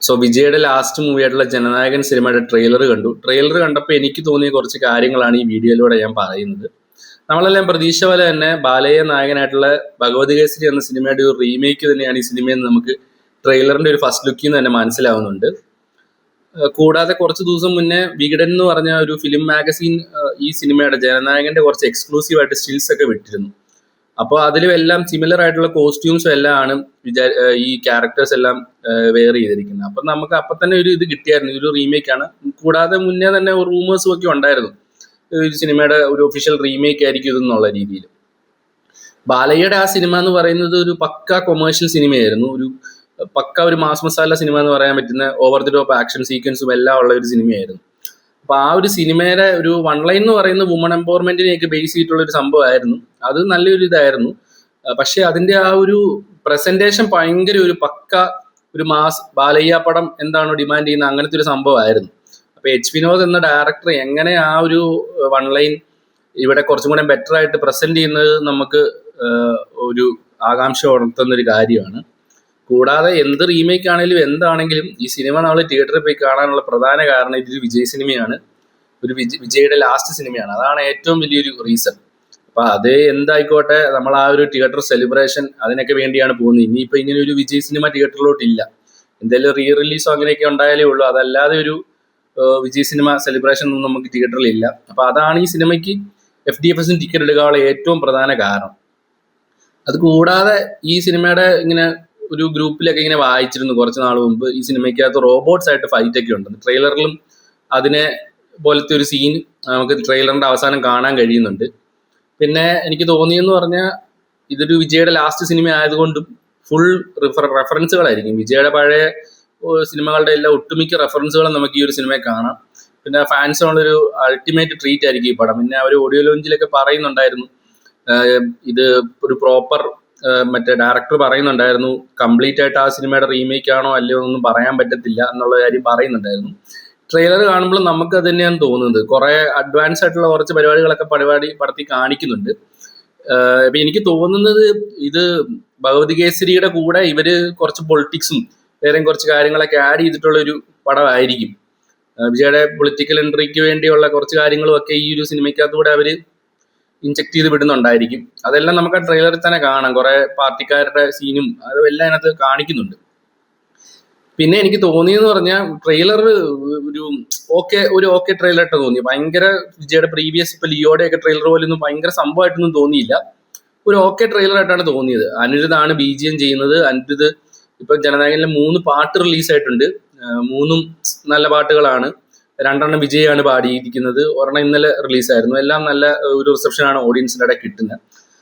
So വിജയുടെ last മൂവിയായിട്ടുള്ള Jananayakan സിനിമയുടെ trailer കണ്ടു. ട്രെയിലർ കണ്ടപ്പോൾ എനിക്ക് തോന്നിയ കുറച്ച് കാര്യങ്ങളാണ് ഈ വീഡിയോയിലൂടെ ഞാൻ പറയുന്നത്. നമ്മളെല്ലാം പ്രതീക്ഷ പോലെ തന്നെ ബാലയ്യ നായകനായിട്ടുള്ള ഭഗവതി കേസരി എന്ന സിനിമയുടെ ഒരു റീമേക്ക് തന്നെയാണ് ഈ സിനിമയെന്ന് നമുക്ക് ട്രെയിലറിന്റെ ഒരു ഫസ്റ്റ് ലുക്കിൽ നിന്ന് തന്നെ മനസ്സിലാവുന്നുണ്ട്. കൂടാതെ കുറച്ച് ദിവസം മുന്നേ വികടൻ എന്ന് പറഞ്ഞ ഒരു ഫിലിം മാഗസീൻ ഈ സിനിമയുടെ ജനനായകന്റെ കുറച്ച് എക്സ്ക്ലൂസീവ് ആയിട്ട് സ്റ്റിൽസ് ഒക്കെ വിട്ടിരുന്നു. അപ്പോൾ അതിലും എല്ലാം സിമിലർ ആയിട്ടുള്ള കോസ്റ്റ്യൂംസും എല്ലാം ആണ് ഈ ക്യാരക്ടേഴ്സ് എല്ലാം വെയർ ചെയ്തിരിക്കുന്നത്. അപ്പം നമുക്ക് അപ്പം തന്നെ ഒരു ഇത് കിട്ടിയായിരുന്നു, ഒരു റീമേക്കാണ്. കൂടാതെ മുന്നേ തന്നെ റൂമേഴ്സും ഒക്കെ ഉണ്ടായിരുന്നു ഒരു സിനിമയുടെ ഒരു ഒഫീഷ്യൽ റീമേക്ക് ആയിരിക്കും ഇതെന്നുള്ള രീതിയിൽ. ബാലയ്യയുടെ ആ സിനിമ എന്ന് പറയുന്നത് ഒരു പക്ക കൊമേഴ്ഷ്യൽ സിനിമയായിരുന്നു, ഒരു പക്ക ഒരു മാസ് മസാല സിനിമ എന്ന് പറയാൻ പറ്റുന്ന ഓവർ ദി ടോപ്പ് ആക്ഷൻ സീക്വൻസും എല്ലാം ഉള്ള ഒരു സിനിമയായിരുന്നു. അപ്പൊ ആ ഒരു സിനിമയുടെ ഒരു വൺ ലൈൻ എന്ന് പറയുന്ന വുമൺ എംപവർമെന്റിനെയൊക്കെ ബേസ് ചെയ്തിട്ടുള്ള ഒരു സംഭവമായിരുന്നു. അത് നല്ലൊരു ഇതായിരുന്നു. പക്ഷെ അതിന്റെ ആ ഒരു പ്രസന്റേഷൻ ഭയങ്കര ഒരു പക്ക ഒരു മാസ് ബാലയ്യ പടം എന്താണോ ഡിമാൻഡ് ചെയ്യുന്നത് അങ്ങനത്തെ ഒരു സംഭവമായിരുന്നു. അപ്പൊ എച്ച് വിനോദ് എന്ന ഡയറക്ടർ എങ്ങനെ ആ ഒരു വൺ ലൈൻ ഇവിടെ കുറച്ചും കൂടെ ബെറ്റർ ആയിട്ട് പ്രസന്റ് ചെയ്യുന്നത് നമുക്ക് ഒരു ആകാംക്ഷ ഉണർത്തുന്ന ഒരു കാര്യമാണ്. കൂടാതെ എന്ത് റീമേക്ക് ആണെങ്കിലും എന്താണെങ്കിലും ഈ സിനിമ നമ്മൾ തിയേറ്ററിൽ പോയി കാണാനുള്ള പ്രധാന കാരണം ഇതൊരു വിജയ് സിനിമയാണ്, ഒരു വിജയുടെ ലാസ്റ്റ് സിനിമയാണ്. അതാണ് ഏറ്റവും വലിയൊരു റീസൺ. അപ്പൊ അത് എന്തായിക്കോട്ടെ, നമ്മൾ ആ ഒരു തിയേറ്റർ സെലിബ്രേഷൻ അതിനൊക്കെ വേണ്ടിയാണ് പോകുന്നത്. ഇനിയിപ്പോൾ ഇങ്ങനെ ഒരു വിജയ് സിനിമ തിയേറ്ററിലോട്ടില്ല, എന്തെങ്കിലും റീ റിലീസോ അങ്ങനെയൊക്കെ ഉണ്ടായാലേ ഉള്ളൂ. അതല്ലാതെ ഒരു വിജയ് സിനിമ സെലിബ്രേഷൻ ഒന്നും നമുക്ക് തിയേറ്ററിൽ ഇല്ല. അപ്പൊ അതാണ് ഈ സിനിമയ്ക്ക് FDFS ടിക്കറ്റ് എടുക്കാനുള്ള ഏറ്റവും പ്രധാന കാരണം. അത് കൂടാതെ ഈ സിനിമയുടെ ഇങ്ങനെ ഒരു ഗ്രൂപ്പിലൊക്കെ ഇങ്ങനെ വായിച്ചിരുന്നു കുറച്ച് നാൾ മുമ്പ്, ഈ സിനിമയ്ക്കകത്ത് റോബോട്ട്സ് ആയിട്ട് ഫൈറ്റ് ഒക്കെ ഉണ്ടെന്ന്. ട്രെയിലറിലും അതിനെ പോലത്തെ ഒരു സീൻ നമുക്ക് ട്രെയിലറിന്റെ അവസാനം കാണാൻ കഴിയുന്നുണ്ട്. പിന്നെ എനിക്ക് തോന്നിയെന്ന് പറഞ്ഞാൽ ഇതൊരു വിജയുടെ ലാസ്റ്റ് സിനിമ ആയതുകൊണ്ടും ഫുൾ റെഫറൻസുകളായിരിക്കും. വിജയുടെ പഴയ സിനിമകളുടെ എല്ലാ ഒട്ടുമിക്ക റെഫറൻസുകളും നമുക്ക് ഈ ഒരു സിനിമയിൽ കാണാം. പിന്നെ ഫാൻസിനുള്ളൊരു അൾട്ടിമേറ്റ് ട്രീറ്റ് ആയിരിക്കും ഈ പടം. പിന്നെ അവർ ഓഡിയോ ലോഞ്ചിലൊക്കെ പറയുന്നുണ്ടായിരുന്നു ഇത് ഒരു പ്രോപ്പർ മറ്റേ ഡയറക്ടർ പറയുന്നുണ്ടായിരുന്നു കംപ്ലീറ്റ് ആയിട്ട് ആ സിനിമയുടെ റീമേക്ക് ആണോ അല്ലയോ എന്നൊന്നും പറയാൻ പറ്റത്തില്ല എന്നുള്ള കാര്യം പറയുന്നുണ്ടായിരുന്നു. ട്രെയിലർ കാണുമ്പോൾ നമുക്ക് അത് തന്നെയാണ് തോന്നുന്നത്. കുറെ അഡ്വാൻസ് ആയിട്ടുള്ള കുറച്ച് പരിപാടികളൊക്കെ പടത്തിൽ കാണിക്കുന്നുണ്ട്. അപ്പൊ എനിക്ക് തോന്നുന്നത് ഇത് ഭഗവതി കേസരിയുടെ കൂടെ ഇവര് കുറച്ച് പൊളിറ്റിക്സും വേറെയും കുറച്ച് കാര്യങ്ങളൊക്കെ ആഡ് ചെയ്തിട്ടുള്ള ഒരു പടമായിരിക്കും. വിജയുടെ പൊളിറ്റിക്കൽ എൻട്രിക്ക് വേണ്ടിയുള്ള കുറച്ച് കാര്യങ്ങളും ഒക്കെ ഈ ഒരു സിനിമയ്ക്കകത്തൂടെ അവര് ഇൻജെക്ട് ചെയ്ത് വിടുന്നുണ്ടായിരിക്കും. അതെല്ലാം നമുക്ക് ആ ട്രെയിലറിൽ തന്നെ കാണാം. കുറെ പാർട്ടിക്കാരുടെ സീനും അതും എല്ലാം അതിനകത്ത് കാണിക്കുന്നുണ്ട്. പിന്നെ എനിക്ക് തോന്നിയെന്ന് പറഞ്ഞാൽ ട്രെയിലർ ഒരു ഓക്കെ ട്രെയിലർ ആയിട്ട് തോന്നി. ഭയങ്കര വിജയുടെ പ്രീവിയസ് ഇപ്പൊ ലിയോയുടെ ഒക്കെ ട്രെയിലർ പോലൊന്നും ഭയങ്കര സംഭവമായിട്ടൊന്നും തോന്നിയില്ല. ഒരു ഓക്കെ ട്രെയിലർ ആയിട്ടാണ് തോന്നിയത്. അനിരുദ്ധാണ് BGM ചെയ്യുന്നത്. അനിരുദ്ധ് ഇപ്പൊ ജനനായകനിലെ 3 പാട്ട് റിലീസായിട്ടുണ്ട്. 3 നല്ല പാട്ടുകളാണ്. 2 വിജയാണ് പാടിയിരിക്കുന്നത്, 1 ഇന്നലെ റിലീസായിരുന്നു. എല്ലാം നല്ല ഒരു റിസപ്ഷനാണ് ഓഡിയൻസിൻ്റെ ഇടയിൽ കിട്ടുന്നത്.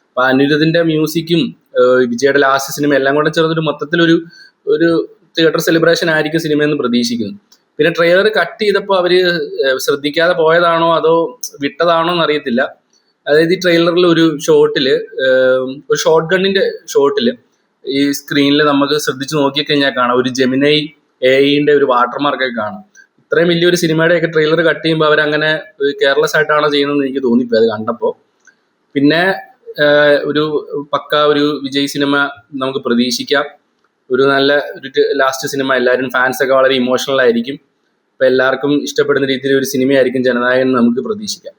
അപ്പൊ അനിരുദ്ധിന്റെ മ്യൂസിക്കും വിജയുടെ ലാസ്റ്റ് സിനിമ എല്ലാം കൂടെ ചേർന്നൊരു മൊത്തത്തിലൊരു തിയേറ്റർ സെലിബ്രേഷൻ ആയിരിക്കും സിനിമയെന്ന് പ്രതീക്ഷിക്കുന്നു. പിന്നെ ട്രെയിലർ കട്ട് ചെയ്തപ്പോൾ അവര് ശ്രദ്ധിക്കാതെ പോയതാണോ അതോ വിട്ടതാണോ എന്നറിയത്തില്ല. അതായത് ഈ ട്രെയിലറിൽ ഒരു ഷോട്ടില് ഒരു ഷോട്ട് ഗണ്ണിന്റെ ഷോട്ടില് ഈ സ്ക്രീനിൽ നമുക്ക് ശ്രദ്ധിച്ച് നോക്കിക്കഴിഞ്ഞാൽ കാണാം ഒരു ജെമിനൈ AI ഒരു വാട്ടർമാർക്കൊക്കെ കാണാം. ഇത്രയും വലിയൊരു സിനിമയുടെ ഒക്കെ ട്രെയിലർ കട്ട് ചെയ്യുമ്പോൾ അവരങ്ങനെ കെയർലെസ് ആയിട്ടാണോ ചെയ്യുന്നതെന്ന് എനിക്ക് തോന്നിപ്പോയി അത് കണ്ടപ്പോൾ. പിന്നെ ഒരു പക്ക ഒരു വിജയ് സിനിമ നമുക്ക് പ്രതീക്ഷിക്കാം. ഒരു നല്ല ഒരു ലാസ്റ്റ് സിനിമ, എല്ലാവരും ഫാൻസൊക്കെ വളരെ ഇമോഷണൽ ആയിരിക്കും. അപ്പം എല്ലാവർക്കും ഇഷ്ടപ്പെടുന്ന രീതിയിൽ ഒരു സിനിമയായിരിക്കും ജനനായകൻ നമുക്ക് പ്രതീക്ഷിക്കാം.